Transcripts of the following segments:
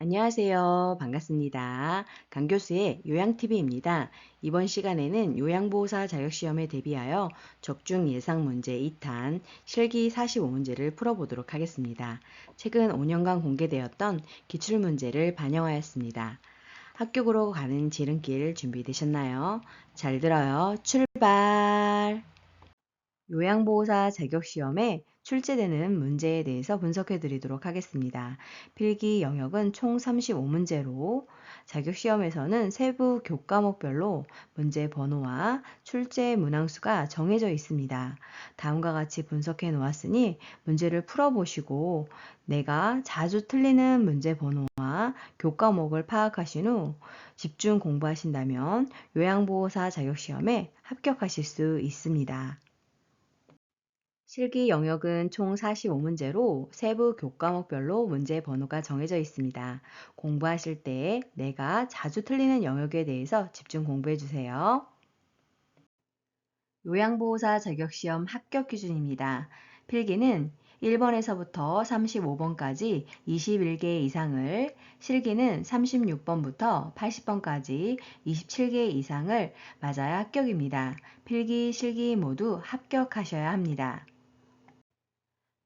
안녕하세요. 반갑습니다. 강교수의 요양TV입니다. 이번 시간에는 요양보호사 자격시험에 대비하여 적중 예상 문제 2탄 실기 45문제를 풀어보도록 하겠습니다. 최근 5년간 공개되었던 기출문제를 반영하였습니다. 합격으로 가는 지름길 준비되셨나요? 잘 들어요. 출발! 요양보호사 자격시험에 출제되는 문제에 대해서 분석해 드리도록 하겠습니다. 필기 영역은 총 35문제로 자격시험에서는 세부 교과목별로 문제 번호와 출제 문항수가 정해져 있습니다. 다음과 같이 분석해 놓았으니 문제를 풀어보시고 내가 자주 틀리는 문제 번호와 교과목을 파악하신 후 집중 공부하신다면 요양보호사 자격시험에 합격하실 수 있습니다. 실기 영역은 총 45문제로 세부 교과목별로 문제 번호가 정해져 있습니다. 공부하실 때 내가 자주 틀리는 영역에 대해서 집중 공부해 주세요. 요양보호사 자격시험 합격 기준입니다. 필기는 1번에서부터 35번까지 21개 이상을, 실기는 36번부터 80번까지 27개 이상을 맞아야 합격입니다. 필기, 실기 모두 합격하셔야 합니다.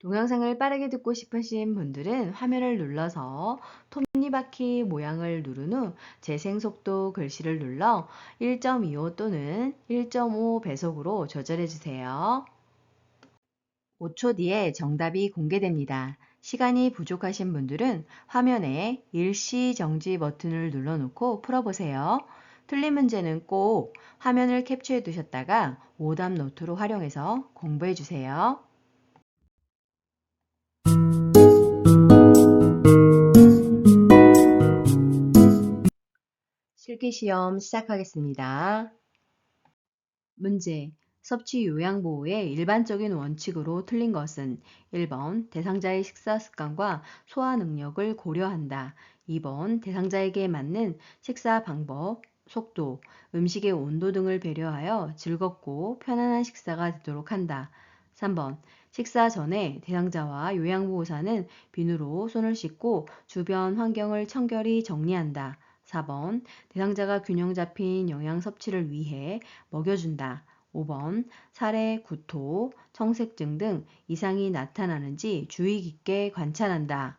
동영상을 빠르게 듣고 싶으신 분들은 화면을 눌러서 톱니바퀴 모양을 누른 후 재생속도 글씨를 눌러 1.25 또는 1.5 배속으로 조절해 주세요. 5초 뒤에 정답이 공개됩니다. 시간이 부족하신 분들은 화면에 일시 정지 버튼을 눌러놓고 풀어보세요. 틀린 문제는 꼭 화면을 캡처해 두셨다가 오답 노트로 활용해서 공부해 주세요. 실기시험 시작하겠습니다. 문제. 섭취 요양보호의 일반적인 원칙으로 틀린 것은 1번 대상자의 식사 습관과 소화 능력을 고려한다. 2번 대상자에게 맞는 식사 방법, 속도, 음식의 온도 등을 배려하여 즐겁고 편안한 식사가 되도록 한다. 3번 식사 전에 대상자와 요양보호사는 비누로 손을 씻고 주변 환경을 청결히 정리한다. 4번 대상자가 균형 잡힌 영양 섭취를 위해 먹여준다. 5번 사례, 구토, 청색증 등 이상이 나타나는지 주의 깊게 관찰한다.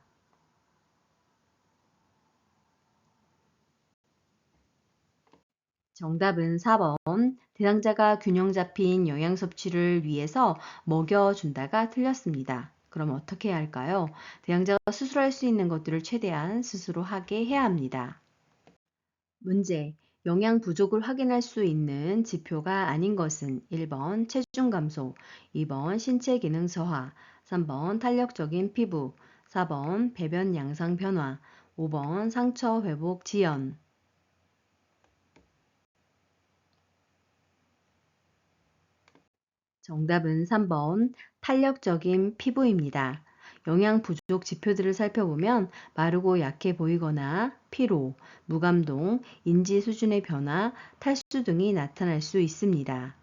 정답은 4번. 대상자가 균형 잡힌 영양 섭취를 위해서 먹여준다가 틀렸습니다. 그럼 어떻게 해야 할까요? 대상자가 스스로 할 수 있는 것들을 최대한 스스로 하게 해야 합니다. 문제. 영양 부족을 확인할 수 있는 지표가 아닌 것은 1번 체중 감소, 2번 신체 기능 저하, 3번 탄력적인 피부, 4번 배변 양상 변화, 5번 상처 회복 지연. 정답은 3번 탄력적인 피부입니다. 영양 부족 지표들을 살펴보면 마르고 약해 보이거나 피로, 무감동, 인지 수준의 변화, 탈수 등이 나타날 수 있습니다.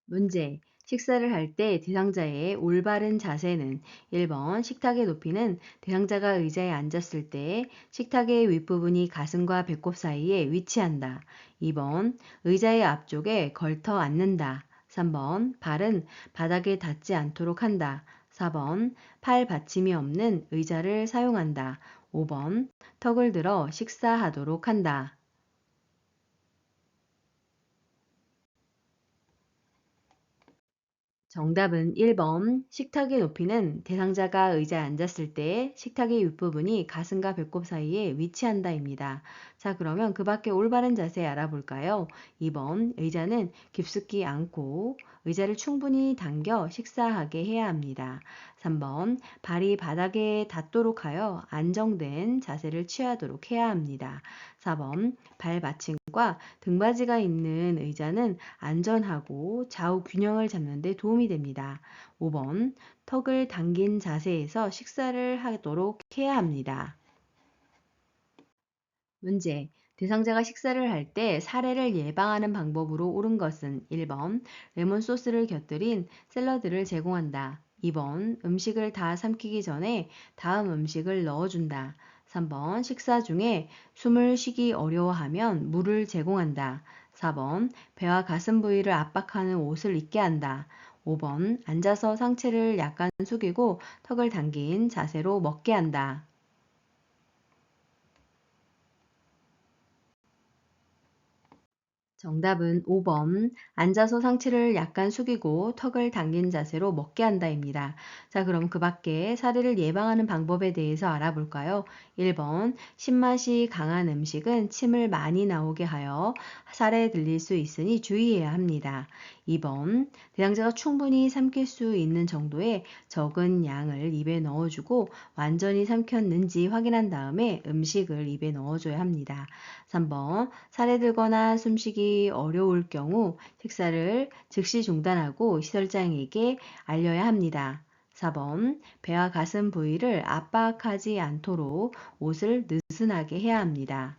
문제. 식사를 할 때 대상자의 올바른 자세는 1번 식탁의 높이는 대상자가 의자에 앉았을 때 식탁의 윗부분이 가슴과 배꼽 사이에 위치한다. 2번 의자의 앞쪽에 걸터 앉는다. 3번 발은 바닥에 닿지 않도록 한다. 4번 팔 받침이 없는 의자를 사용한다. 5번 턱을 들어 식사하도록 한다. 정답은 1번 식탁의 높이는 대상자가 의자에 앉았을 때 식탁의 윗부분이 가슴과 배꼽 사이에 위치한다입니다. 자, 그러면 그 밖에 올바른 자세 알아볼까요? 2번 의자는 깊숙이 앉고 의자를 충분히 당겨 식사하게 해야 합니다. 3번 발이 바닥에 닿도록 하여 안정된 자세를 취하도록 해야 합니다. 4번 발 받침과 등받이가 있는 의자는 안전하고 좌우 균형을 잡는 데 도움이 됩니다. 5번 턱을 당긴 자세에서 식사를 하도록 해야 합니다. 문제. 대상자가 식사를 할 때 사례를 예방하는 방법으로 옳은 것은 1번 레몬 소스를 곁들인 샐러드를 제공한다. 2번 음식을 다 삼키기 전에 다음 음식을 넣어준다. 3번 식사 중에 숨을 쉬기 어려워하면 물을 제공한다. 4번 배와 가슴 부위를 압박하는 옷을 입게 한다. 5번 앉아서 상체를 약간 숙이고 턱을 당긴 자세로 먹게 한다. 정답은 5번. 앉아서 상체를 약간 숙이고 턱을 당긴 자세로 먹게 한다입니다. 자, 그럼 그 밖에 사례를 예방하는 방법에 대해서 알아볼까요? 1번. 신맛이 강한 음식은 침을 많이 나오게 하여 살에 들릴 수 있으니 주의해야 합니다. 2번. 대상자가 충분히 삼킬 수 있는 정도의 적은 양을 입에 넣어주고 완전히 삼켰는지 확인한 다음에 음식을 입에 넣어줘야 합니다. 3번. 살에 들거나 숨쉬기 어려울 경우 식사를 즉시 중단하고 시설장에게 알려야 합니다. 4번. 배와 가슴 부위를 압박하지 않도록 옷을 느슨하게 해야 합니다.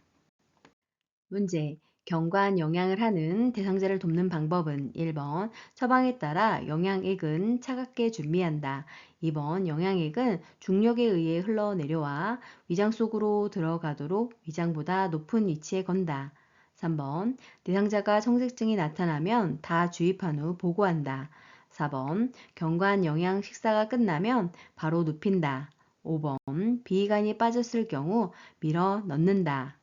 문제. 경관 영양을 하는 대상자를 돕는 방법은 1번 처방에 따라 영양액은 차갑게 준비한다. 2번 영양액은 중력에 의해 흘러내려와 위장 속으로 들어가도록 위장보다 높은 위치에 건다. 3번 대상자가 청색증이 나타나면 다 주입한 후 보고한다. 4번 경관 영양 식사가 끝나면 바로 눕힌다. 5번 비위간이 빠졌을 경우 밀어 넣는다.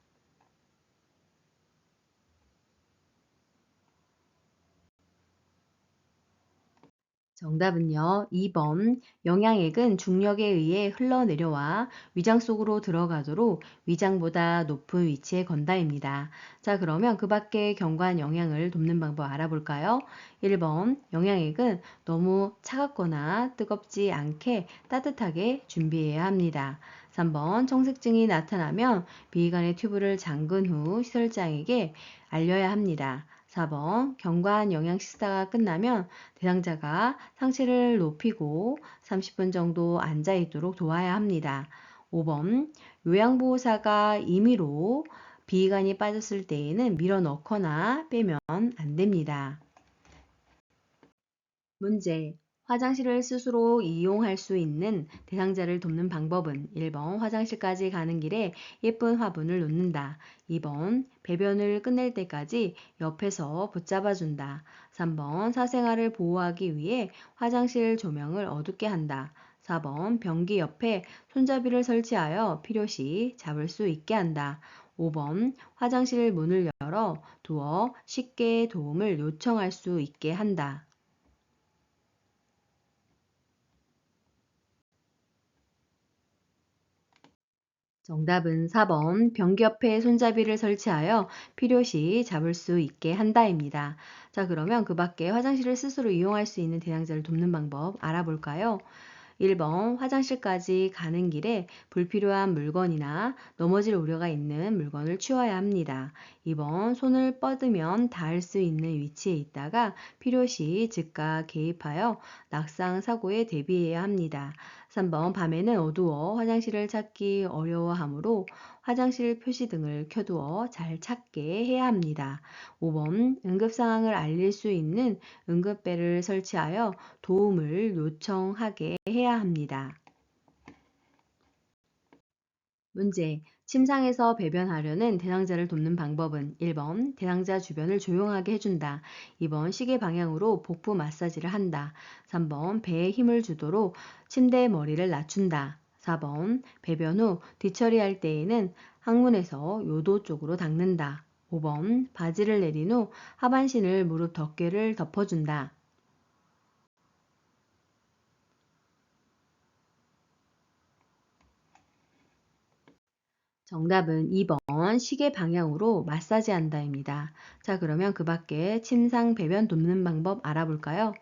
정답은요. 2번. 영양액은 중력에 의해 흘러내려와 위장 속으로 들어가도록 위장보다 높은 위치에 건다입니다. 자, 그러면 그 밖에 경관 영양을 돕는 방법 알아볼까요? 1번. 영양액은 너무 차갑거나 뜨겁지 않게 따뜻하게 준비해야 합니다. 3번. 청색증이 나타나면 비위간의 튜브를 잠근 후 시설장에게 알려야 합니다. 4번 경관 영양 식사가 끝나면 대상자가 상체를 높이고 30분 정도 앉아 있도록 도와야 합니다. 5번 요양보호사가 임의로 비위간이 빠졌을 때에는 밀어 넣거나 빼면 안 됩니다. 문제. 화장실을 스스로 이용할 수 있는 대상자를 돕는 방법은 1번 화장실까지 가는 길에 예쁜 화분을 놓는다. 2번 배변을 끝낼 때까지 옆에서 붙잡아준다. 3번 사생활을 보호하기 위해 화장실 조명을 어둡게 한다. 4번 변기 옆에 손잡이를 설치하여 필요시 잡을 수 있게 한다. 5번 화장실 문을 열어 두어 쉽게 도움을 요청할 수 있게 한다. 정답은 4번 변기 옆에 손잡이를 설치하여 필요시 잡을 수 있게 한다입니다. 자, 그러면 그 밖에 화장실을 스스로 이용할 수 있는 대상자를 돕는 방법 알아볼까요? 1번 화장실까지 가는 길에 불필요한 물건이나 넘어질 우려가 있는 물건을 치워야 합니다. 2번 손을 뻗으면 닿을 수 있는 위치에 있다가 필요시 즉각 개입하여 낙상 사고에 대비해야 합니다. 3번 밤에는 어두워 화장실을 찾기 어려워하므로 화장실 표시등을 켜두어 잘 찾게 해야 합니다. 5번 응급 상황을 알릴 수 있는 응급벨을 설치하여 도움을 요청하게 해야 합니다. 문제. 침상에서 배변하려는 대상자를 돕는 방법은 1번 대상자 주변을 조용하게 해준다. 2번 시계 방향으로 복부 마사지를 한다. 3번 배에 힘을 주도록 침대의 머리를 낮춘다. 4번 배변 후 뒤처리할 때에는 항문에서 요도 쪽으로 닦는다. 5번 바지를 내린 후 하반신을 무릎 덮개를 덮어준다. 정답은 2번 시계 방향으로 마사지 한다입니다. 자, 그러면 그 밖에 침상 배변 돕는 방법 알아볼까요?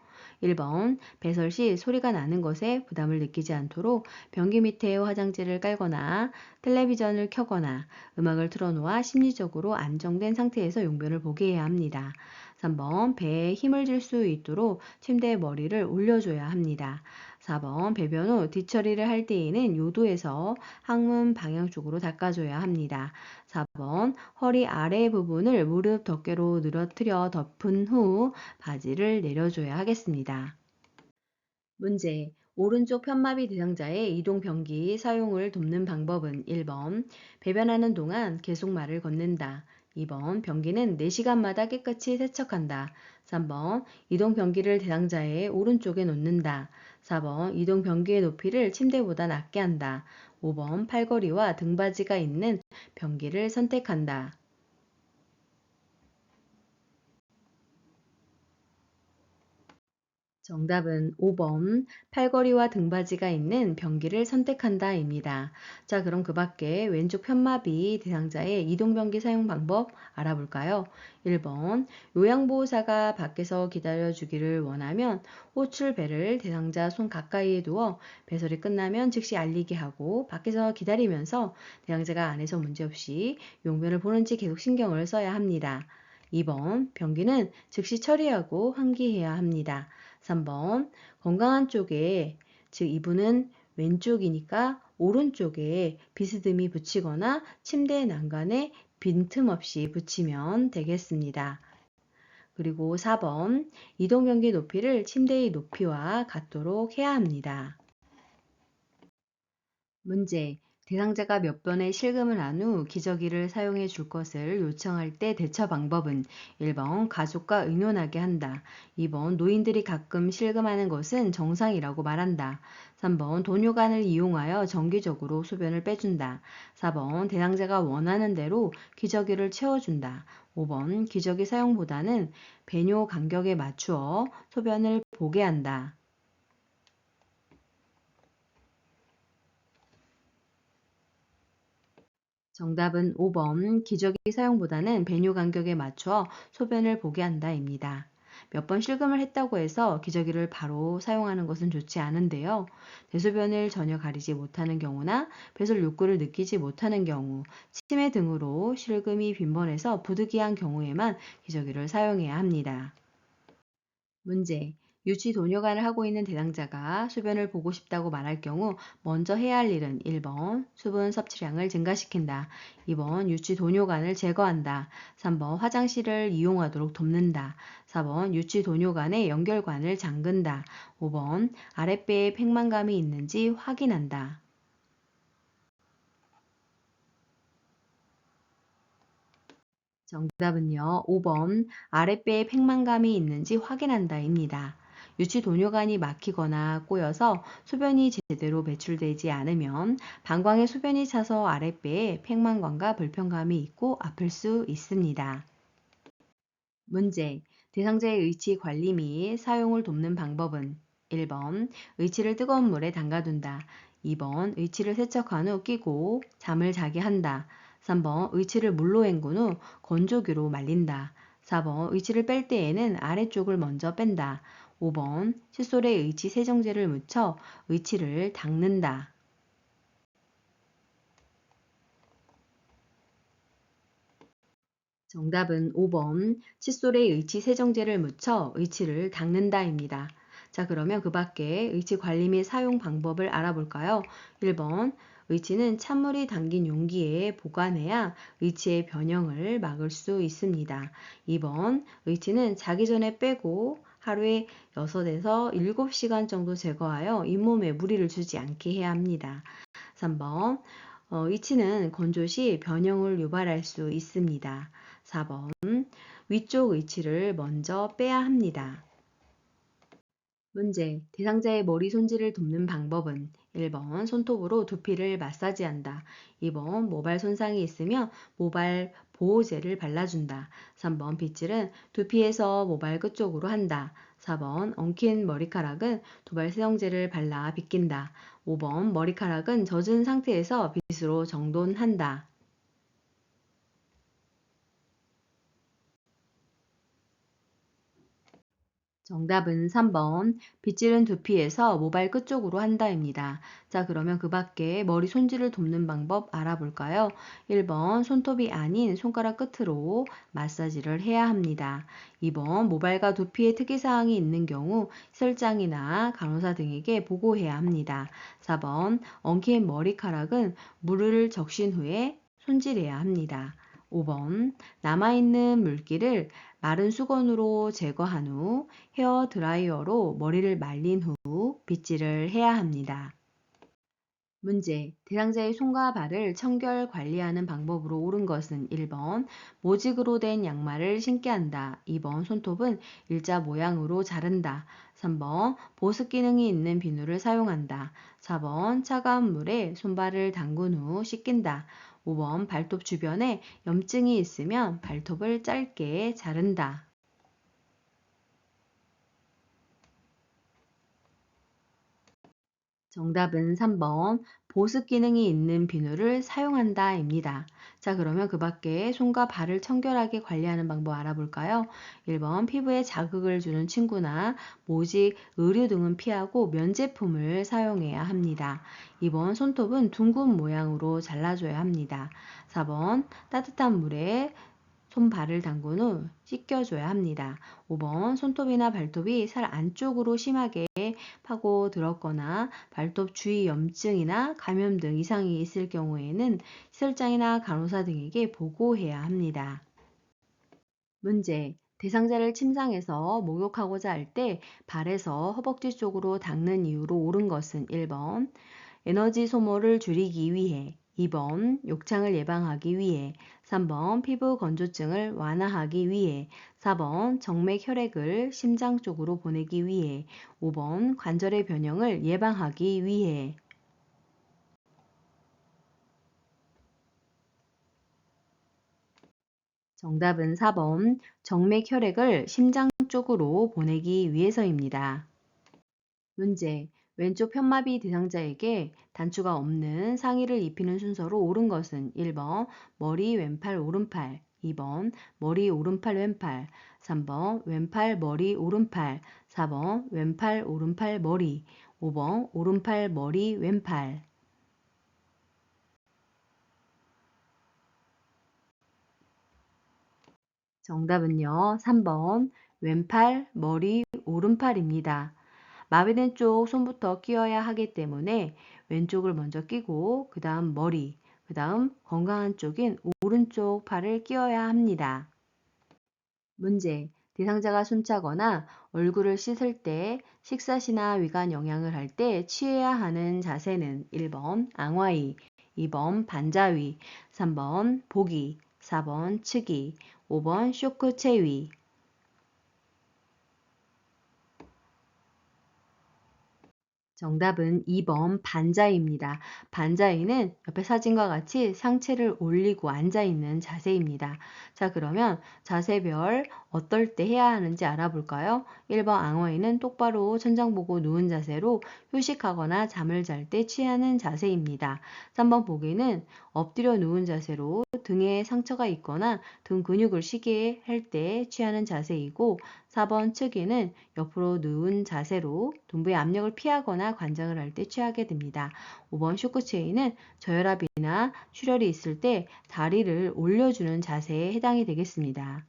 1번 배설 시 소리가 나는 것에 부담을 느끼지 않도록 변기 밑에 화장지를 깔거나 텔레비전을 켜거나 음악을 틀어놓아 심리적으로 안정된 상태에서 용변을 보게 해야 합니다. 3번 배에 힘을 줄 수 있도록 침대에 머리를 올려줘야 합니다. 4번 배변 후 뒤처리를 할 때에는 요도에서 항문 방향 쪽으로 닦아줘야 합니다. 4번 허리 아래 부분을 무릎 덮개로 늘어뜨려 덮은 후 바지를 내려줘야 하겠습니다. 문제. 오른쪽 편마비 대상자의 이동 변기 사용을 돕는 방법은 1번 배변하는 동안 계속 말을 건넨다. 2번 변기는 4시간마다 깨끗이 세척한다. 3번 이동 변기를 대상자의 오른쪽에 놓는다. 4번 이동 변기의 높이를 침대보다 낮게 한다. 5번 팔걸이와 등받이가 있는 변기를 선택한다. 정답은 5번 팔걸이와 등받이가 있는 변기를 선택한다입니다. 자, 그럼 그 밖에 왼쪽 편마비 대상자의 이동변기 사용 방법 알아볼까요? 1번 요양보호사가 밖에서 기다려주기를 원하면 호출배를 대상자 손 가까이에 두어 배설이 끝나면 즉시 알리게 하고 밖에서 기다리면서 대상자가 안에서 문제없이 용변을 보는지 계속 신경을 써야 합니다. 2번 변기는 즉시 처리하고 환기해야 합니다. 3번 건강한 쪽에, 즉 이분은 왼쪽이니까 오른쪽에 비스듬히 붙이거나 침대 난간에 빈틈없이 붙이면 되겠습니다. 그리고 4번 이동 변기 높이를 침대의 높이와 같도록 해야 합니다. 문제. 대상자가 몇 번의 실금을 한 후 기저귀를 사용해 줄 것을 요청할 때 대처 방법은 1번 가족과 의논하게 한다. 2번 노인들이 가끔 실금하는 것은 정상이라고 말한다. 3번 돈요관을 이용하여 정기적으로 소변을 빼준다. 4번 대상자가 원하는 대로 기저귀를 채워준다. 5번 기저귀 사용보다는 배뇨 간격에 맞추어 소변을 보게 한다. 정답은 5번 기저귀 사용보다는 배뇨 간격에 맞춰 소변을 보게 한다입니다. 몇 번 실금을 했다고 해서 기저귀를 바로 사용하는 것은 좋지 않은데요. 대소변을 전혀 가리지 못하는 경우나 배설 욕구를 느끼지 못하는 경우, 치매 등으로 실금이 빈번해서 부득이한 경우에만 기저귀를 사용해야 합니다. 문제. 유치 도뇨관을 하고 있는 대상자가 소변을 보고 싶다고 말할 경우 먼저 해야 할 일은 1번 수분 섭취량을 증가시킨다. 2번 유치 도뇨관을 제거한다. 3번 화장실을 이용하도록 돕는다. 4번 유치 도뇨관의 연결관을 잠근다. 5번 아랫배에 팽만감이 있는지 확인한다. 정답은요. 5번 아랫배에 팽만감이 있는지 확인한다입니다. 유치 도뇨관이 막히거나 꼬여서 소변이 제대로 배출되지 않으면 방광에 소변이 차서 아랫배에 팽만감과 불편감이 있고 아플 수 있습니다. 문제. 대상자의 의치 관리 및 사용을 돕는 방법은 1번 의치를 뜨거운 물에 담가둔다. 2번 의치를 세척한 후 끼고 잠을 자게 한다. 3번 의치를 물로 헹군 후 건조기로 말린다. 4번 의치를 뺄 때에는 아래쪽을 먼저 뺀다. 5번 칫솔에 의치 세정제를 묻혀 의치를 닦는다. 정답은 5번 칫솔에 의치 세정제를 묻혀 의치를 닦는다입니다. 자, 그러면 그 밖에 의치 관리 및 사용 방법을 알아볼까요? 1번 의치는 찬물이 담긴 용기에 보관해야 의치의 변형을 막을 수 있습니다. 2번 의치는 자기 전에 빼고 하루에 6에서 7시간 정도 제거하여 잇몸에 무리를 주지 않게 해야 합니다. 3번 의치는 건조 시 변형을 유발할 수 있습니다. 4번 위쪽 의치를 먼저 빼야 합니다. 문제. 대상자의 머리 손질을 돕는 방법은 1번 손톱으로 두피를 마사지한다. 2번 모발 손상이 있으면 모발 보호제를 발라준다. 3번 빗질은 두피에서 모발 끝쪽으로 한다. 4번 엉킨 머리카락은 도발 세정제를 발라 빗긴다. 5번 머리카락은 젖은 상태에서 빗으로 정돈한다. 정답은 3번 빗질은 두피에서 모발 끝쪽으로 한다입니다. 자, 그러면 그 밖에 머리 손질을 돕는 방법 알아볼까요? 1번 손톱이 아닌 손가락 끝으로 마사지를 해야 합니다. 2번 모발과 두피에 특이사항이 있는 경우 설장이나 간호사 등에게 보고해야 합니다. 4번 엉킨 머리카락은 물을 적신 후에 손질해야 합니다. 5번 남아있는 물기를 마른 수건으로 제거한 후 헤어 드라이어로 머리를 말린 후 빗질을 해야 합니다. 문제. 대상자의 손과 발을 청결 관리하는 방법으로 옳은 것은 1번 모직으로 된 양말을 신게 한다. 2번 손톱은 일자 모양으로 자른다. 3번 보습 기능이 있는 비누를 사용한다. 4번 차가운 물에 손발을 담근 후 씻긴다. 5번 발톱 주변에 염증이 있으면 발톱을 짧게 자른다. 정답은 3번 보습 기능이 있는 비누를 사용한다입니다. 자, 그러면 그 밖에 손과 발을 청결하게 관리하는 방법 알아볼까요? 1번 피부에 자극을 주는 침구나 모직, 의류 등은 피하고 면제품을 사용해야 합니다. 2번 손톱은 둥근 모양으로 잘라줘야 합니다. 4번 따뜻한 물에 손발을 담근 후 씻겨줘야 합니다. 5번 손톱이나 발톱이 살 안쪽으로 심하게 파고들었거나 발톱 주위 염증이나 감염 등 이상이 있을 경우에는 시설장이나 간호사 등에게 보고해야 합니다. 문제. 대상자를 침상에서 목욕하고자 할 때 발에서 허벅지 쪽으로 닦는 이유로 옳은 것은 1번 에너지 소모를 줄이기 위해, 2번 욕창을 예방하기 위해, 3번 피부 건조증을 완화하기 위해, 4번 정맥 혈액을 심장 쪽으로 보내기 위해, 5번 관절의 변형을 예방하기 위해. 정답은 4번 정맥 혈액을 심장 쪽으로 보내기 위해서입니다. 문제. 왼쪽 편마비 대상자에게 단추가 없는 상의를 입히는 순서로 옳은 것은 1번 머리 왼팔 오른팔, 2번 머리 오른팔 왼팔, 3번 왼팔 머리 오른팔, 4번 왼팔 오른팔 머리, 5번 오른팔 머리 왼팔. 정답은요. 3번 왼팔 머리 오른팔입니다. 마비된 쪽 손부터 끼워야 하기 때문에 왼쪽을 먼저 끼고 그 다음 머리, 그 다음 건강한 쪽인 오른쪽 팔을 끼워야 합니다. 문제. 대상자가 숨차거나 얼굴을 씻을 때 식사 시나 위관 영양을 할 때 취해야 하는 자세는 1번 앙화위, 2번 반자위, 3번 보기, 4번 측이, 5번 쇼크 체위. 정답은 2번 반자이입니다. 반자이는 옆에 사진과 같이 상체를 올리고 앉아있는 자세입니다. 자, 그러면 자세별 어떨 때 해야 하는지 알아볼까요? 1번 앙어이는 똑바로 천장 보고 누운 자세로 휴식하거나 잠을 잘 때 취하는 자세입니다. 3번 보기는 엎드려 누운 자세로 등에 상처가 있거나 등 근육을 쉬게 할 때 취하는 자세이고 4번 측이는 옆으로 누운 자세로 둔부의 압력을 피하거나 관장을 할 때 취하게 됩니다. 5번 쇼크체인은 저혈압이나 출혈이 있을 때 다리를 올려주는 자세에 해당이 되겠습니다.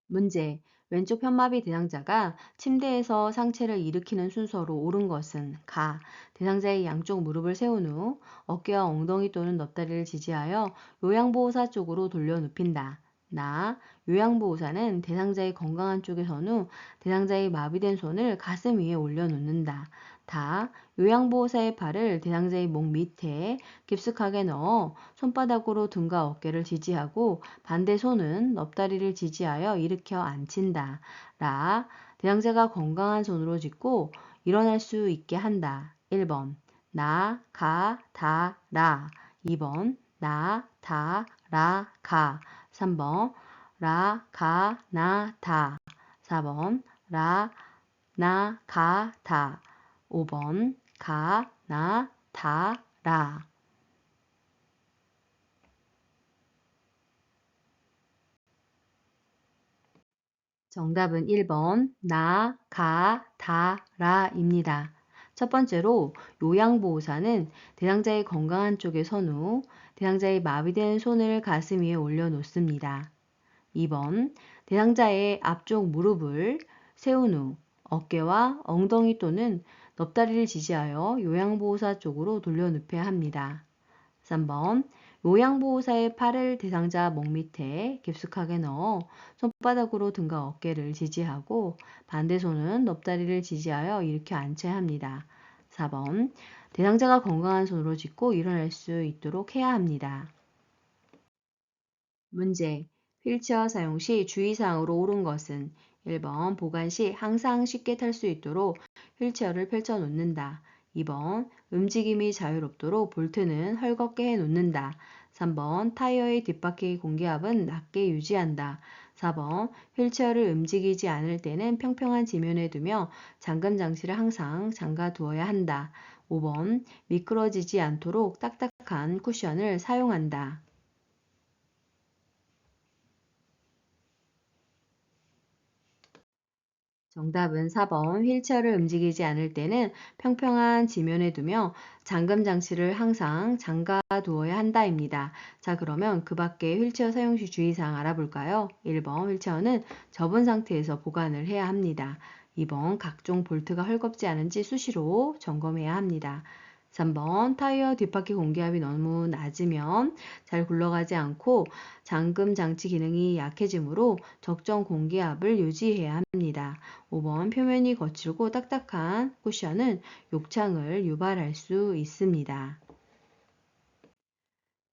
문제. 왼쪽 편마비 대상자가 침대에서 상체를 일으키는 순서로 옳은 것은 가. 대상자의 양쪽 무릎을 세운 후 어깨와 엉덩이 또는 넙다리를 지지하여 요양보호사 쪽으로 돌려 눕힌다. 나. 요양보호사는 대상자의 건강한 쪽에 선 후 대상자의 마비된 손을 가슴 위에 올려놓는다. 다. 요양보호사의 팔을 대상자의 목 밑에 깊숙하게 넣어 손바닥으로 등과 어깨를 지지하고 반대 손은 넙다리를 지지하여 일으켜 앉힌다. 라. 대상자가 건강한 손으로 짚고 일어날 수 있게 한다. 1번 나, 가, 다, 라. 2번 나, 다, 라, 가. 3번 라, 가, 나, 다. 4번 라, 나, 가, 다. 5번 가, 나, 다, 라. 정답은 1번 나, 가, 다, 라입니다. 첫 번째로 요양보호사는 대상자의 건강한 쪽에 선 후 대상자의 마비된 손을 가슴 위에 올려놓습니다. 2번 대상자의 앞쪽 무릎을 세운 후 어깨와 엉덩이 또는 넙다리를 지지하여 요양보호사 쪽으로 돌려 눕혀야 합니다. 3번 요양보호사의 팔을 대상자 목 밑에 깊숙하게 넣어 손바닥으로 등과 어깨를 지지하고 반대 손은 넙다리를 지지하여 일으켜 앉혀야 합니다. 4번. 대상자가 건강한 손으로 짚고 일어날 수 있도록 해야 합니다. 문제. 휠체어 사용 시 주의사항으로 옳은 것은 1번 보관 시 항상 쉽게 탈 수 있도록 휠체어를 펼쳐 놓는다. 2번 움직임이 자유롭도록 볼트는 헐겁게 해 놓는다. 3번 타이어의 뒷바퀴 공기압은 낮게 유지한다. 4번 휠체어를 움직이지 않을 때는 평평한 지면에 두며 잠금 장치를 항상 잠가 두어야 한다. 5번 미끄러지지 않도록 딱딱한 쿠션을 사용한다. 정답은 4번 휠체어를 움직이지 않을 때는 평평한 지면에 두며 잠금 장치를 항상 잠가 두어야 한다입니다. 자, 그러면 그 밖에 휠체어 사용 시 주의사항 알아볼까요? 1번 휠체어는 접은 상태에서 보관을 해야 합니다. 2번 각종 볼트가 헐겁지 않은지 수시로 점검해야 합니다. 3번 타이어 뒷바퀴 공기압이 너무 낮으면 잘 굴러가지 않고 잠금 장치 기능이 약해지므로 적정 공기압을 유지해야 합니다. 5번 표면이 거칠고 딱딱한 쿠션은 욕창을 유발할 수 있습니다.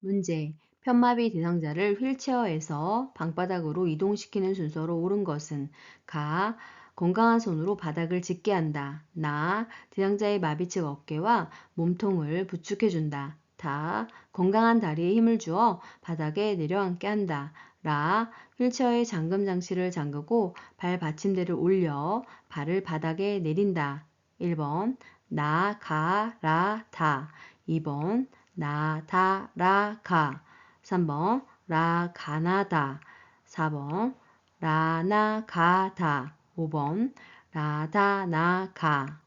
문제. 편마비 대상자를 휠체어에서 방바닥으로 이동시키는 순서로 옳은 것은 가. 건강한 손으로 바닥을 짚게 한다. 나. 대상자의 마비 측 어깨와 몸통을 부축해준다. 다. 건강한 다리에 힘을 주어 바닥에 내려앉게 한다. 라. 휠체어의 잠금 장치를 잠그고 발 받침대를 올려 발을 바닥에 내린다. 1번 나, 가, 라, 다. 2번 나, 다, 라, 가. 3번 라, 가나다. 4번 라, 나, 가, 다. 5번 라, 다, 나, 가.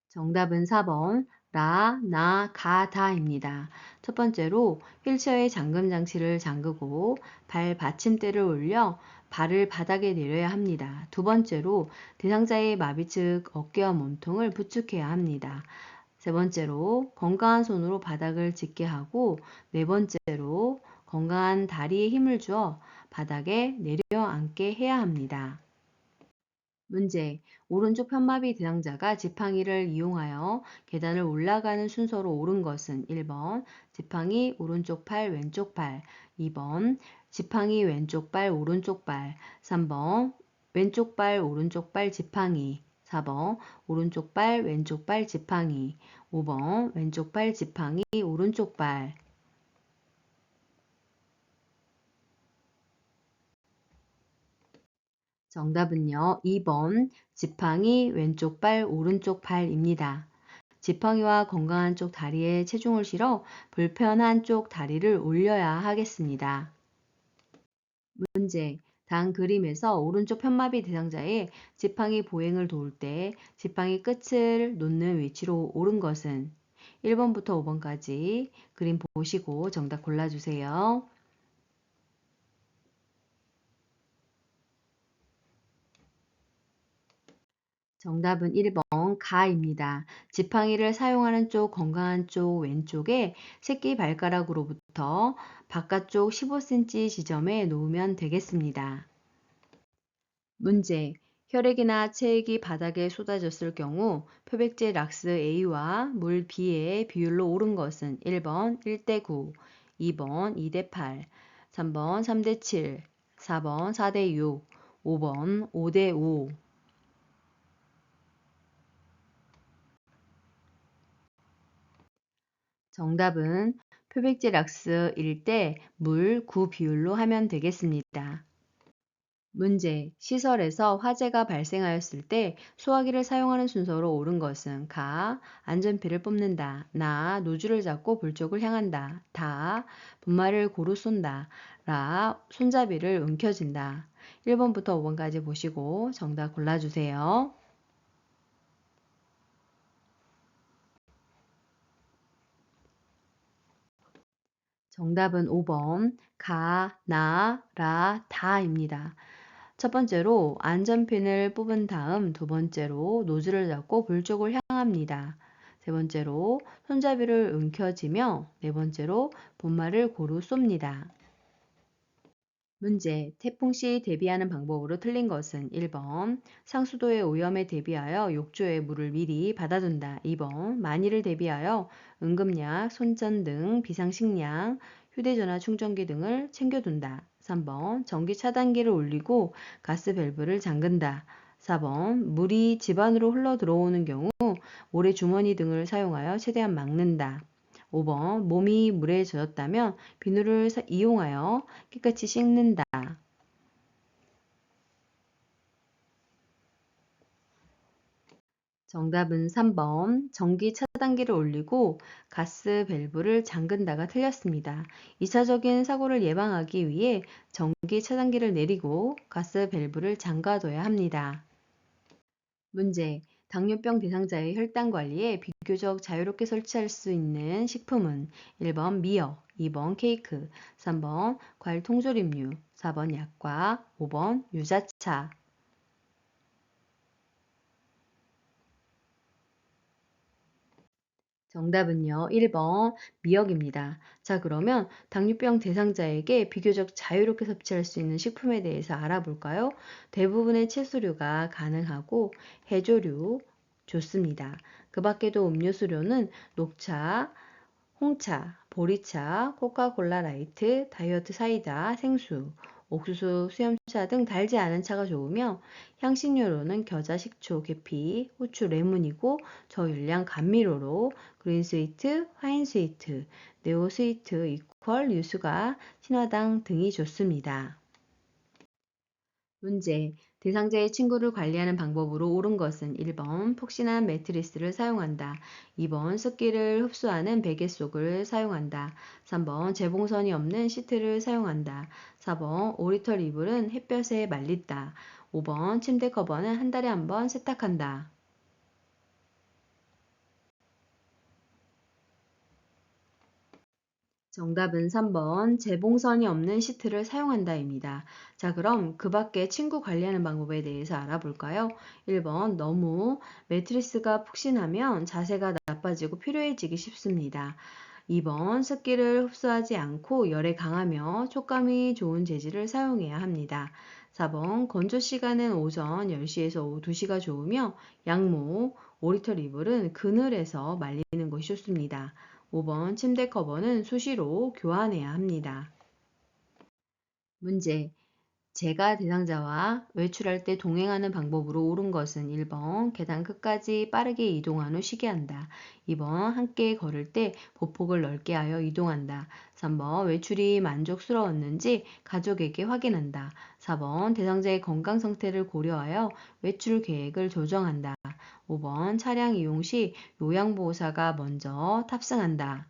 정답은 4번 라, 나, 가, 다입니다. 첫 번째로 휠체어의 잠금 장치를 잠그고 발 받침대를 올려 발을 바닥에 내려야 합니다. 두 번째로 대상자의 마비 측 어깨와 몸통을 부축해야 합니다. 세 번째로 건강한 손으로 바닥을 짚게 하고 네 번째로 건강한 다리에 힘을 주어 바닥에 내려앉게 해야 합니다. 문제. 오른쪽 편마비 대상자가 지팡이를 이용하여 계단을 올라가는 순서로 옳은 것은 1번 지팡이 오른쪽 팔 왼쪽 팔 2번 지팡이 왼쪽 발 오른쪽 발 3번 왼쪽 발 오른쪽 발 지팡이 4번 오른쪽 발 왼쪽 발 지팡이 5번 왼쪽 발 지팡이 오른쪽 발 정답은요. 2번 지팡이 왼쪽 발 오른쪽 팔입니다. 지팡이와 건강한 쪽 다리에 체중을 실어 불편한 쪽 다리를 올려야 하겠습니다. 문제. 당 그림에서 오른쪽 편마비 대상자의 지팡이 보행을 도울 때 지팡이 끝을 놓는 위치로 옳은 것은 1번부터 5번까지 그림 보시고 정답 골라주세요. 정답은 1번 가입니다. 지팡이를 사용하는 쪽 건강한 쪽 왼쪽에 새끼 발가락으로부터 바깥쪽 15cm 지점에 놓으면 되겠습니다. 문제. 혈액이나 체액이 바닥에 쏟아졌을 경우 표백제 락스 A와 물 B의 비율로 옳은 것은 1번 1대 9, 2번 2대 8, 3번 3대 7, 4번 4대 6, 5번 5대 5. 정답은 표백제 락스 1대 물 9 비율로 하면 되겠습니다. 문제. 시설에서 화재가 발생하였을 때 소화기를 사용하는 순서로 옳은 것은 가. 안전피를 뽑는다. 나. 노즐을 잡고 불 쪽을 향한다. 다. 분말을 고루 쏜다. 라. 손잡이를 움켜쥔다. 1번부터 5번까지 보시고 정답 골라주세요. 정답은 5번 가, 나, 라, 다입니다. 첫 번째로 안전핀을 뽑은 다음 두 번째로 노즐을 잡고 불 쪽을 향합니다. 세 번째로 손잡이를 움켜쥐며 네 번째로 분말을 고루 쏩니다. 문제, 태풍 시 대비하는 방법으로 틀린 것은 1번, 상수도의 오염에 대비하여 욕조에 물을 미리 받아둔다. 2번, 만일을 대비하여 응급약, 손전등, 비상식량, 휴대전화 충전기 등을 챙겨둔다. 3번, 전기 차단기를 올리고 가스 밸브를 잠근다. 4번, 물이 집 안으로 흘러 들어오는 경우 모래 주머니 등을 사용하여 최대한 막는다. 5번, 몸이 물에 젖었다면 비누를 이용하여 깨끗이 씻는다. 정답은 3번, 전기 차단기를 올리고 가스 밸브를 잠근다가 틀렸습니다. 2차적인 사고를 예방하기 위해 전기 차단기를 내리고 가스 밸브를 잠가둬야 합니다. 문제, 당뇨병 대상자의 혈당 관리에 비교적 자유롭게 설치할 수 있는 식품은 1번 미역, 2번 케이크, 3번 과일 통조림류, 4번 약과, 5번 유자차. 정답은요, 1번 미역입니다. 자, 그러면 당뇨병 대상자에게 비교적 자유롭게 섭취할 수 있는 식품에 대해서 알아볼까요? 대부분의 채소류가 가능하고 해조류 좋습니다. 그 밖에도 음료수로는 녹차, 홍차, 보리차, 코카콜라 라이트, 다이어트 사이다, 생수, 옥수수, 수염차 등 달지 않은 차가 좋으며 향신료로는 겨자, 식초, 계피, 후추, 레몬이고 저율량 감미료로 그린 스위트, 화인 스위트, 네오 스위트, 이퀄, 유수가, 신화당 등이 좋습니다. 문제. 대상자의 친구를 관리하는 방법으로 옳은 것은 1번 푹신한 매트리스를 사용한다. 2번 습기를 흡수하는 베개 속을 사용한다. 3번 재봉선이 없는 시트를 사용한다. 4번 오리털 이불은 햇볕에 말린다. 5번 침대 커버는 한 달에 한 번 세탁한다. 정답은 3번 재봉선이 없는 시트를 사용한다입니다. 자, 그럼 그 밖에 친구 관리하는 방법에 대해서 알아볼까요? 1번 너무 매트리스가 푹신하면 자세가 나빠지고 피로해지기 쉽습니다. 2번 습기를 흡수하지 않고 열에 강하며 촉감이 좋은 재질을 사용해야 합니다. 4번 건조 시간은 오전 10시에서 오후 2시가 좋으며 양모, 오리털 이불은 그늘에서 말리는 것이 좋습니다. 5번 침대 커버는 수시로 교환해야 합니다. 문제. 제가 대상자와 외출할 때 동행하는 방법으로 옳은 것은 1번 계단 끝까지 빠르게 이동한 후 쉬게 한다. 2번 함께 걸을 때 보폭을 넓게 하여 이동한다. 3번 외출이 만족스러웠는지 가족에게 확인한다. 4번 대상자의 건강 상태를 고려하여 외출 계획을 조정한다. 5번 차량 이용 시 요양보호사가 먼저 탑승한다.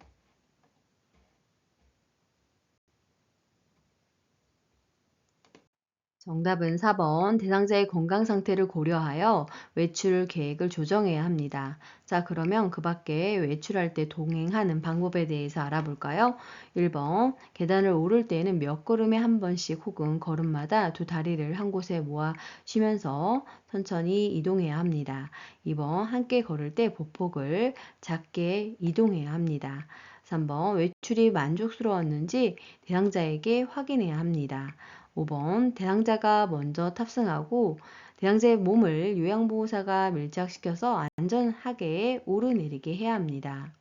정답은 4번 대상자의 건강 상태를 고려하여 외출 계획을 조정해야 합니다. 자, 그러면 그 밖에 외출할 때 동행하는 방법에 대해서 알아볼까요? 1번 계단을 오를 때에는 몇 걸음에 한 번씩 혹은 걸음마다 두 다리를 한 곳에 모아 쉬면서 천천히 이동해야 합니다. 2번 함께 걸을 때 보폭을 작게 이동해야 합니다. 3번 외출이 만족스러웠는지 대상자에게 확인해야 합니다. 5번 대상자가 먼저 탑승하고 대상자의 몸을 요양보호사가 밀착시켜서 안전하게 오르내리게 해야 합니다.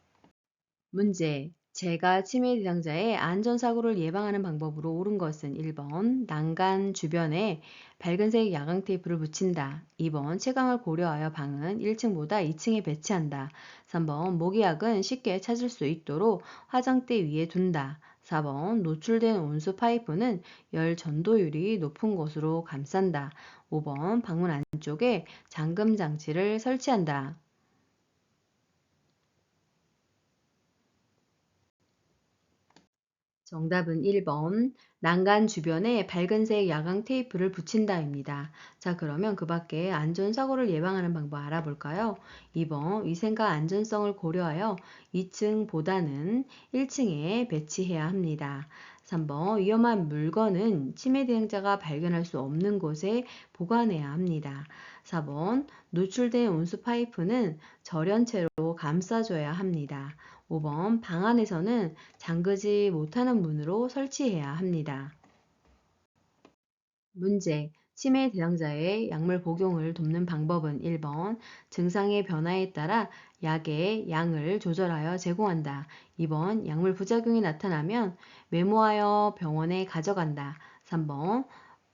문제. 제가 치매 대상자의 안전사고를 예방하는 방법으로 옳은 것은 1번 난간 주변에 밝은색 야광 테이프를 붙인다. 2번 채광을 고려하여 방은 1층보다 2층에 배치한다. 3번 모기약은 쉽게 찾을 수 있도록 화장대 위에 둔다. 4번 노출된 온수 파이프는 열 전도율이 높은 곳으로 감싼다. 5번 방문 안쪽에 잠금 장치를 설치한다. 정답은 1번. 난간 주변에 밝은색 야광 테이프를 붙인다입니다. 자, 그러면 그 밖에 안전사고를 예방하는 방법 알아볼까요? 2번. 위생과 안전성을 고려하여 2층보다는 1층에 배치해야 합니다. 3번. 위험한 물건은 치매 대응자가 발견할 수 없는 곳에 보관해야 합니다. 4번. 노출된 온수 파이프는 절연체로 감싸줘야 합니다. 5번. 방 안에서는 잠그지 못하는 문으로 설치해야 합니다. 문제. 치매 대상자의 약물 복용을 돕는 방법은 1번. 증상의 변화에 따라 약의 양을 조절하여 제공한다. 2번. 약물 부작용이 나타나면 메모하여 병원에 가져간다. 3번.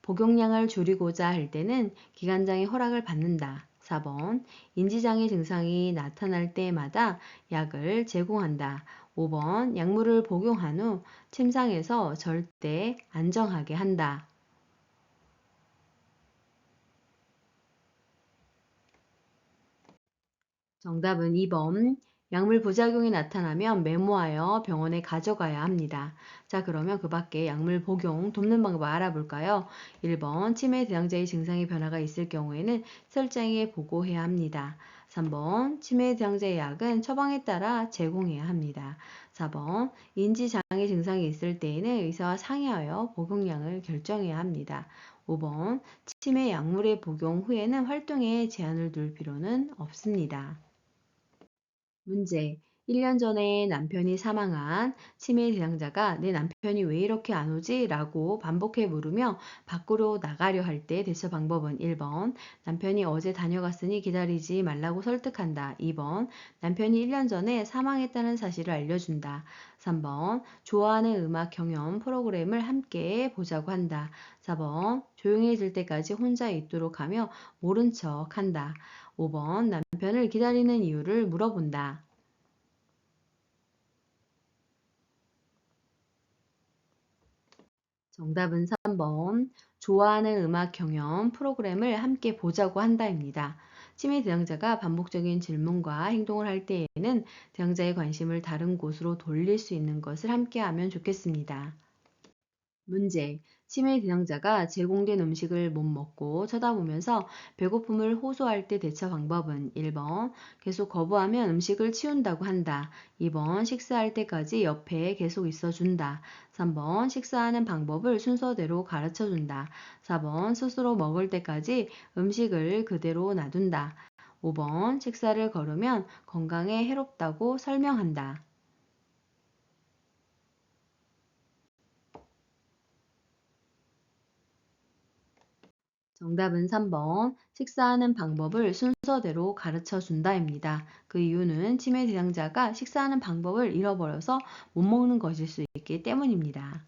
복용량을 줄이고자 할 때는 기관장의 허락을 받는다. 4번. 인지장애 증상이 나타날 때마다 약을 제공한다. 5번. 약물을 복용한 후 침상에서 절대 안정하게 한다. 정답은 2번. 약물 부작용이 나타나면 메모하여 병원에 가져가야 합니다. 자, 그러면 그 밖에 약물 복용 돕는 방법 알아볼까요? 1번. 치매 대상자의 증상의 변화가 있을 경우에는 설정에 보고해야 합니다. 3번. 치매 대상자의 약은 처방에 따라 제공해야 합니다. 4번. 인지장애 증상이 있을 때에는 의사와 상의하여 복용량을 결정해야 합니다. 5번. 치매 약물의 복용 후에는 활동에 제한을 둘 필요는 없습니다. 문제. 1년 전에 남편이 사망한 치매 대상자가 내 남편이 왜 이렇게 안 오지? 라고 반복해 물으며 밖으로 나가려 할 때 대처 방법은 1번. 남편이 어제 다녀갔으니 기다리지 말라고 설득한다. 2번. 남편이 1년 전에 사망했다는 사실을 알려준다. 3번. 좋아하는 음악 경연 프로그램을 함께 보자고 한다. 4번. 조용해질 때까지 혼자 있도록 하며 모른 척 한다. 5번. 남편을 기다리는 이유를 물어본다. 정답은 3번. 좋아하는 음악 경연 프로그램을 함께 보자고 한다입니다. 치매 대상자가 반복적인 질문과 행동을 할 때에는 대상자의 관심을 다른 곳으로 돌릴 수 있는 것을 함께 하면 좋겠습니다. 문제. 치매 대상자가 제공된 음식을 못 먹고 쳐다보면서 배고픔을 호소할 때 대처 방법은 1번. 계속 거부하면 음식을 치운다고 한다. 2번. 식사할 때까지 옆에 계속 있어준다. 3번. 식사하는 방법을 순서대로 가르쳐준다. 4번. 스스로 먹을 때까지 음식을 그대로 놔둔다. 5번. 식사를 거르면 건강에 해롭다고 설명한다. 정답은 3번. 식사하는 방법을 순서대로 가르쳐 준다입니다. 그 이유는 치매 대상자가 식사하는 방법을 잃어버려서 못 먹는 것일 수 있기 때문입니다.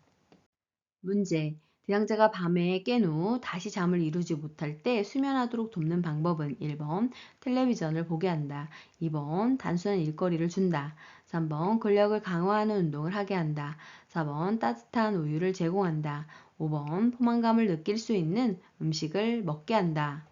문제. 대상자가 밤에 깬 후 다시 잠을 이루지 못할 때 수면하도록 돕는 방법은 1번. 텔레비전을 보게 한다. 2번. 단순한 일거리를 준다. 3번. 근력을 강화하는 운동을 하게 한다. 4번. 따뜻한 우유를 제공한다. 5번. 포만감을 느낄 수 있는 음식을 먹게 한다.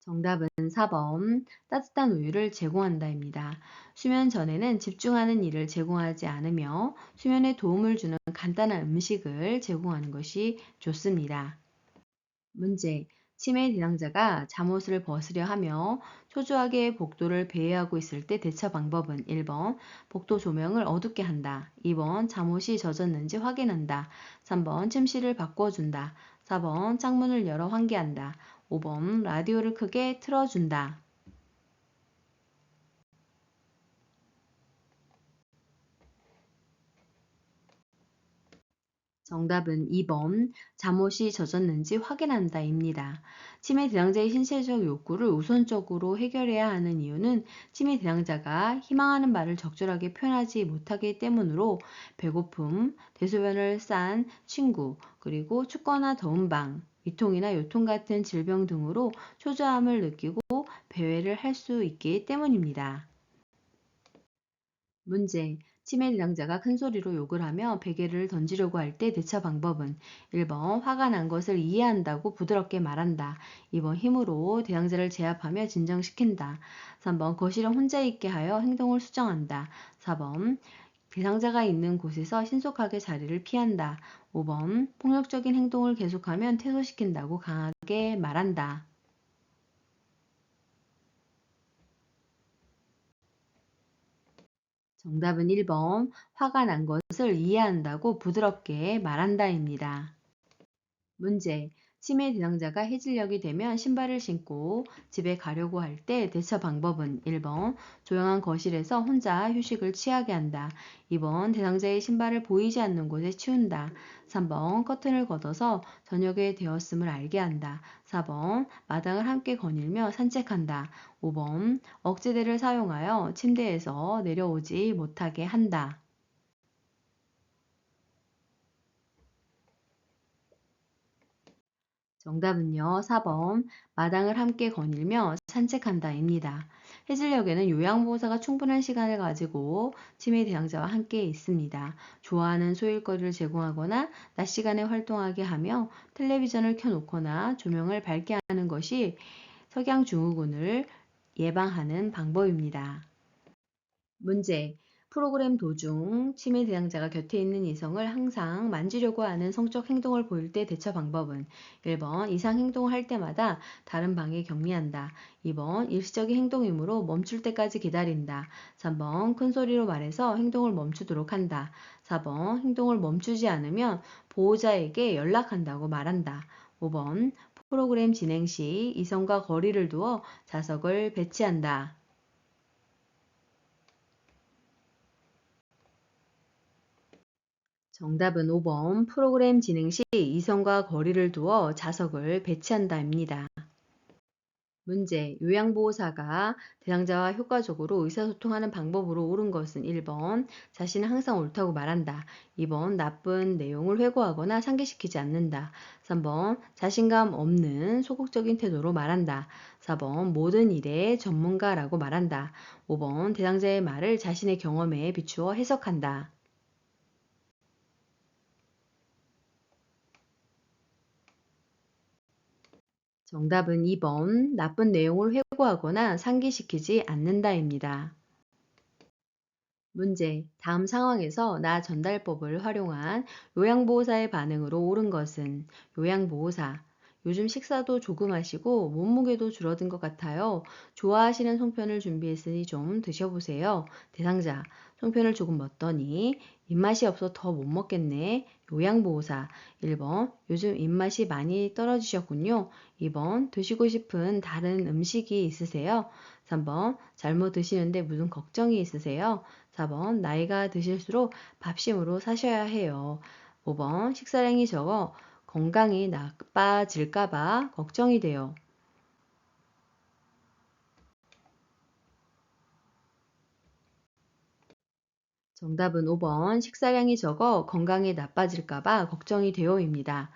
정답은 4번. 따뜻한 우유를 제공한다입니다. 수면 전에는 집중하는 일을 제공하지 않으며 수면에 도움을 주는 간단한 음식을 제공하는 것이 좋습니다. 문제. 치매 대상자가 잠옷을 벗으려 하며 초조하게 복도를 배회하고 있을 때 대처 방법은 1번. 복도 조명을 어둡게 한다. 2번. 잠옷이 젖었는지 확인한다. 3번. 침실을 바꿔준다. 4번. 창문을 열어 환기한다. 5번. 라디오를 크게 틀어준다. 정답은 2번. 잠옷이 젖었는지 확인한다입니다. 치매 대상자의 신체적 욕구를 우선적으로 해결해야 하는 이유는 치매 대상자가 희망하는 말을 적절하게 표현하지 못하기 때문으로 배고픔, 대소변을 싼 친구, 그리고 춥거나 더운 방, 위통이나 요통 같은 질병 등으로 초조함을 느끼고 배회를 할 수 있기 때문입니다. 문제. 치매 대상자가 큰 소리로 욕을 하며 베개를 던지려고 할 때 대처 방법은 1번 화가 난 것을 이해한다고 부드럽게 말한다. 2번 힘으로 대상자를 제압하며 진정시킨다. 3번 거실에 혼자 있게 하여 행동을 수정한다. 4번 대상자가 있는 곳에서 신속하게 자리를 피한다. 5번 폭력적인 행동을 계속하면 퇴소시킨다고 강하게 말한다. 정답은 1번 화가 난 것을 이해한다고 부드럽게 말한다입니다. 문제. 치매 대상자가 해질녘이 되면 신발을 신고 집에 가려고 할 때 대처 방법은 1번 조용한 거실에서 혼자 휴식을 취하게 한다. 2번 대상자의 신발을 보이지 않는 곳에 치운다. 3번 커튼을 걷어서 저녁에 되었음을 알게 한다. 4번 마당을 함께 거닐며 산책한다. 5번 억제대를 사용하여 침대에서 내려오지 못하게 한다. 정답은요, 4번 마당을 함께 거닐며 산책한다입니다. 해질녘에는 요양보호사가 충분한 시간을 가지고 치매 대상자와 함께 있습니다. 좋아하는 소일거리를 제공하거나 낮 시간에 활동하게 하며 텔레비전을 켜놓거나 조명을 밝게 하는 것이 석양증후군을 예방하는 방법입니다. 문제. 프로그램 도중 치매 대상자가 곁에 있는 이성을 항상 만지려고 하는 성적 행동을 보일 때 대처 방법은 1번 이상 행동을 할 때마다 다른 방에 격리한다. 2번 일시적인 행동이므로 멈출 때까지 기다린다. 3번 큰 소리로 말해서 행동을 멈추도록 한다. 4번 행동을 멈추지 않으면 보호자에게 연락한다고 말한다. 5번 프로그램 진행 시 이성과 거리를 두어 자석을 배치한다. 정답은 5번 프로그램 진행 시 이성과 거리를 두어 자석을 배치한다입니다. 문제. 요양보호사가 대상자와 효과적으로 의사소통하는 방법으로 옳은 것은 1번 자신은 항상 옳다고 말한다. 2번 나쁜 내용을 회고하거나 상기시키지 않는다. 3번 자신감 없는 소극적인 태도로 말한다. 4번 모든 일의 전문가라고 말한다. 5번 대상자의 말을 자신의 경험에 비추어 해석한다. 정답은 2번 나쁜 내용을 회고하거나 상기시키지 않는다입니다. 문제. 다음 상황에서 나 전달법을 활용한 요양보호사의 반응으로 옳은 것은 요양보호사. 요즘 식사도 조금 하시고 몸무게도 줄어든 것 같아요. 좋아하시는 송편을 준비했으니 좀 드셔보세요. 대상자. 송편을 조금 먹더니 입맛이 없어 더 못 먹겠네. 요양보호사. 1번. 요즘 입맛이 많이 떨어지셨군요. 2번. 드시고 싶은 다른 음식이 있으세요? 3번. 잘못 드시는데 무슨 걱정이 있으세요? 4번 나이가 드실수록 밥심으로 사셔야 해요. 5번 식사량이 적어 건강이 나빠질까 봐 걱정이 돼요. 정답은 5번 식사량이 적어 건강이 나빠질까 봐 걱정이 돼요입니다.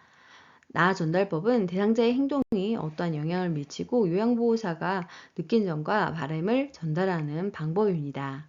나 전달법은 대상자의 행동이 어떠한 영향을 미치고 요양보호사가 느낀 점과 바람을 전달하는 방법입니다.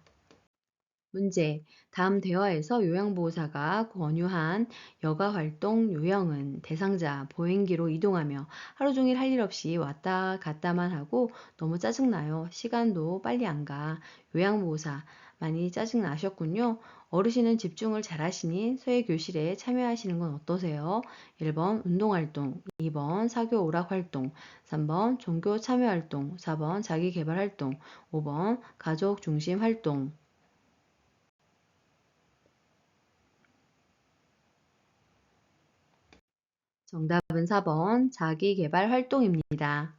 문제. 다음 대화에서 요양보호사가 권유한 여가활동 요형은 대상자 보행기로 이동하며 하루 종일 할 일 없이 왔다 갔다만 하고 너무 짜증나요. 시간도 빨리 안 가. 요양보호사. 많이 짜증나셨군요. 어르신은 집중을 잘하시니 소외 교실에 참여하시는 건 어떠세요? 1번 운동활동, 2번 사교 오락활동, 3번 종교 참여활동, 4번 자기개발활동, 5번 가족 중심 활동. 정답은 4번 자기계발 활동입니다.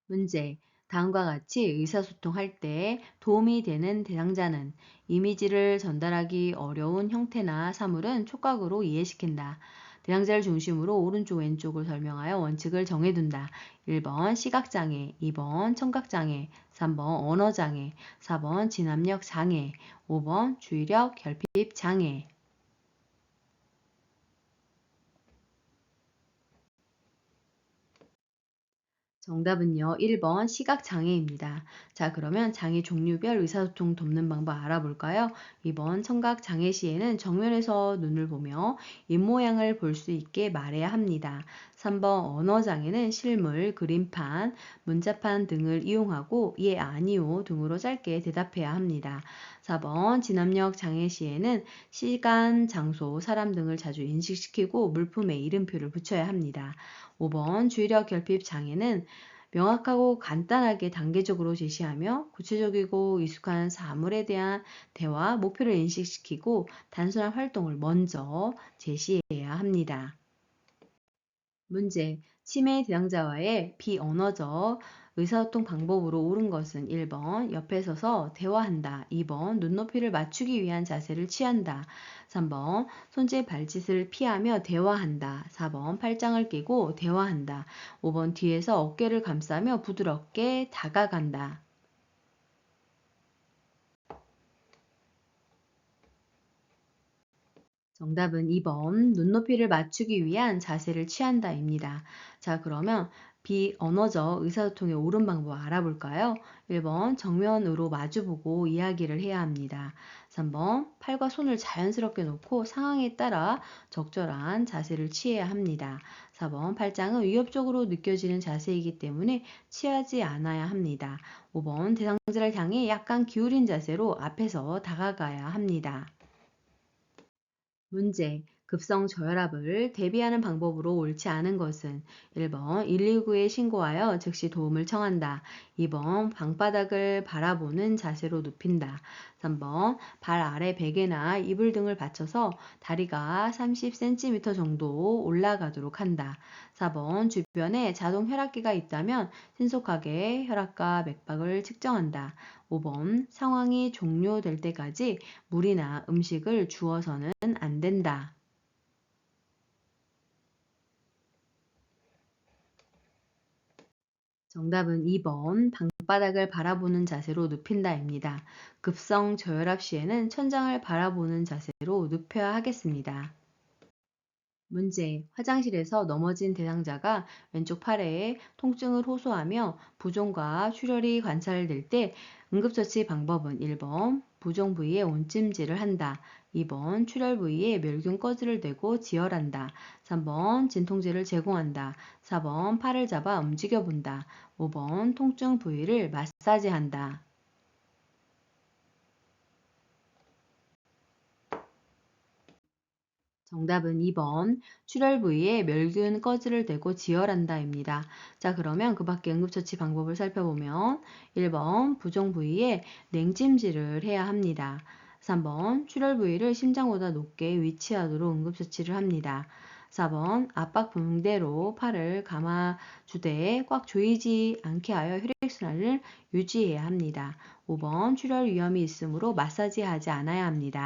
문제. 다음과 같이 의사소통할 때 도움이 되는 대상자는 이미지를 전달하기 어려운 형태나 사물은 촉각으로 이해시킨다. 대상자를 중심으로 오른쪽 왼쪽을 설명하여 원칙을 정해둔다. 1번 시각장애, 2번 청각장애, 3번 언어장애, 4번 진압력 장애, 5번 주의력 결핍 장애. 정답은요, 1번 시각장애입니다. 자, 그러면 장애 종류별 의사소통 돕는 방법 알아볼까요? 2번 청각장애 시에는 정면에서 눈을 보며 입모양을 볼 수 있게 말해야 합니다. 3번 언어장애는 실물, 그림판, 문자판 등을 이용하고 예, 아니요 등으로 짧게 대답해야 합니다. 4번 진압력 장애 시에는 시간, 장소, 사람 등을 자주 인식시키고 물품에 이름표를 붙여야 합니다. 5번 주의력 결핍 장애는 명확하고 간단하게 단계적으로 제시하며 구체적이고 익숙한 사물에 대한 대화, 목표를 인식시키고 단순한 활동을 먼저 제시해야 합니다. 문제. 치매 대상자와의 비언어적 의사소통 방법으로 옳은 것은 1번 옆에 서서 대화한다. 2번 눈높이를 맞추기 위한 자세를 취한다. 3번 손짓 발짓을 피하며 대화한다. 4번 팔짱을 끼고 대화한다. 5번 뒤에서 어깨를 감싸며 부드럽게 다가간다. 정답은 2번 눈높이를 맞추기 위한 자세를 취한다입니다. 자, 그러면 비언어적 의사소통의 옳은 방법 알아볼까요? 1번 정면으로 마주보고 이야기를 해야 합니다. 3번 팔과 손을 자연스럽게 놓고 상황에 따라 적절한 자세를 취해야 합니다. 4번 팔짱은 위협적으로 느껴지는 자세이기 때문에 취하지 않아야 합니다. 5번 대상자를 향해 약간 기울인 자세로 앞에서 다가가야 합니다. 문제. 급성 저혈압을 대비하는 방법으로 옳지 않은 것은 1번 119에 신고하여 즉시 도움을 청한다. 2번 방바닥을 바라보는 자세로 눕힌다. 3번 발 아래 베개나 이불 등을 받쳐서 다리가 30cm 정도 올라가도록 한다. 4번 주변에 자동 혈압계가 있다면 신속하게 혈압과 맥박을 측정한다. 5번 상황이 종료될 때까지 물이나 음식을 주어서는 안 된다. 정답은 2번 방바닥을 바라보는 자세로 눕힌다입니다. 급성 저혈압 시에는 천장을 바라보는 자세로 눕혀야 하겠습니다. 문제. 화장실에서 넘어진 대상자가 왼쪽 팔에 통증을 호소하며 부종과 출혈이 관찰될 때 응급처치 방법은 1번 부종 부위에 온찜질을 한다. 2번 출혈 부위에 멸균 꺼즈를 대고 지혈한다. 3번 진통제를 제공한다. 4번 팔을 잡아 움직여 본다. 5번 통증 부위를 마사지한다. 정답은 2번 출혈 부위에 멸균 꺼즈를 대고 지혈한다입니다. 자, 그러면 그 밖에 응급처치 방법을 살펴보면 1번 부종 부위에 냉찜질을 해야 합니다. 3번 출혈 부위를 심장보다 높게 위치하도록 응급처치를 합니다. 4번 압박 붕대로 팔을 감아주되 꽉 조이지 않게 하여 혈액순환을 유지해야 합니다. 5번 출혈 위험이 있으므로 마사지하지 않아야 합니다.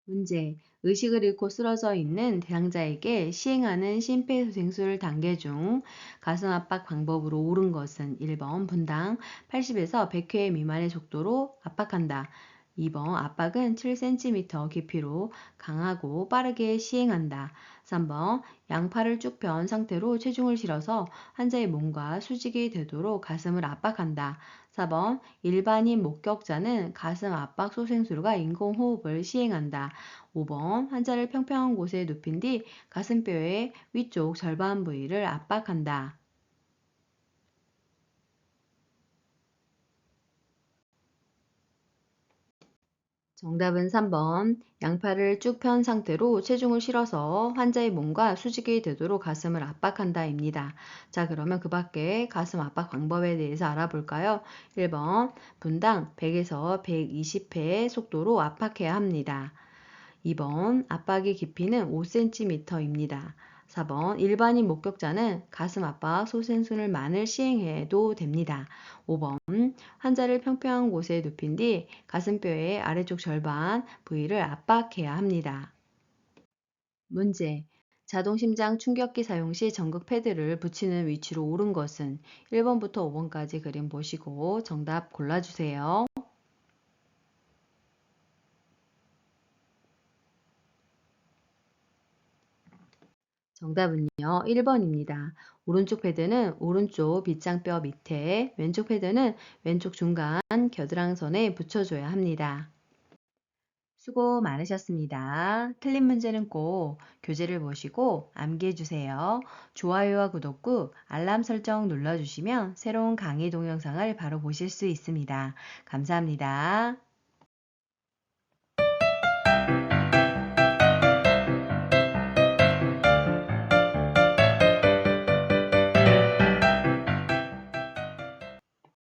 문제. 의식을 잃고 쓰러져 있는 대상자에게 시행하는 심폐소생술 단계 중 가슴 압박 방법으로 옳은 것은 1번 분당 80에서 100회 미만의 속도로 압박한다. 2번 압박은 7cm 깊이로 강하고 빠르게 시행한다. 3번 양팔을 쭉 편 상태로 체중을 실어서 환자의 몸과 수직이 되도록 가슴을 압박한다. 4번 일반인 목격자는 가슴 압박 소생술과 인공호흡을 시행한다. 5번 환자를 평평한 곳에 눕힌 뒤 가슴뼈의 위쪽 절반 부위를 압박한다. 정답은 3번. 양팔을 쭉 편 상태로 체중을 실어서 환자의 몸과 수직이 되도록 가슴을 압박한다입니다. 자, 그러면 그 밖에 가슴 압박 방법에 대해서 알아볼까요? 1번. 분당 100에서 120회 속도로 압박해야 합니다. 2번 압박의 깊이는 5cm입니다. 4번 일반인 목격자는 가슴 압박 소생술만을 시행해도 됩니다. 5번 환자를 평평한 곳에 눕힌 뒤 가슴뼈의 아래쪽 절반 부위를 압박해야 합니다. 문제. 자동심장 충격기 사용 시 전극 패드를 붙이는 위치로 옳은 것은 1번부터 5번까지 그림 보시고 정답 골라주세요. 정답은요, 1번입니다. 오른쪽 패드는 오른쪽 빗장뼈 밑에, 왼쪽 패드는 왼쪽 중간 겨드랑이선에 붙여줘야 합니다. 수고 많으셨습니다. 틀린 문제는 꼭 교재를 보시고 암기해 주세요. 좋아요와 구독 꾹 알람 설정 눌러주시면 새로운 강의 동영상을 바로 보실 수 있습니다. 감사합니다.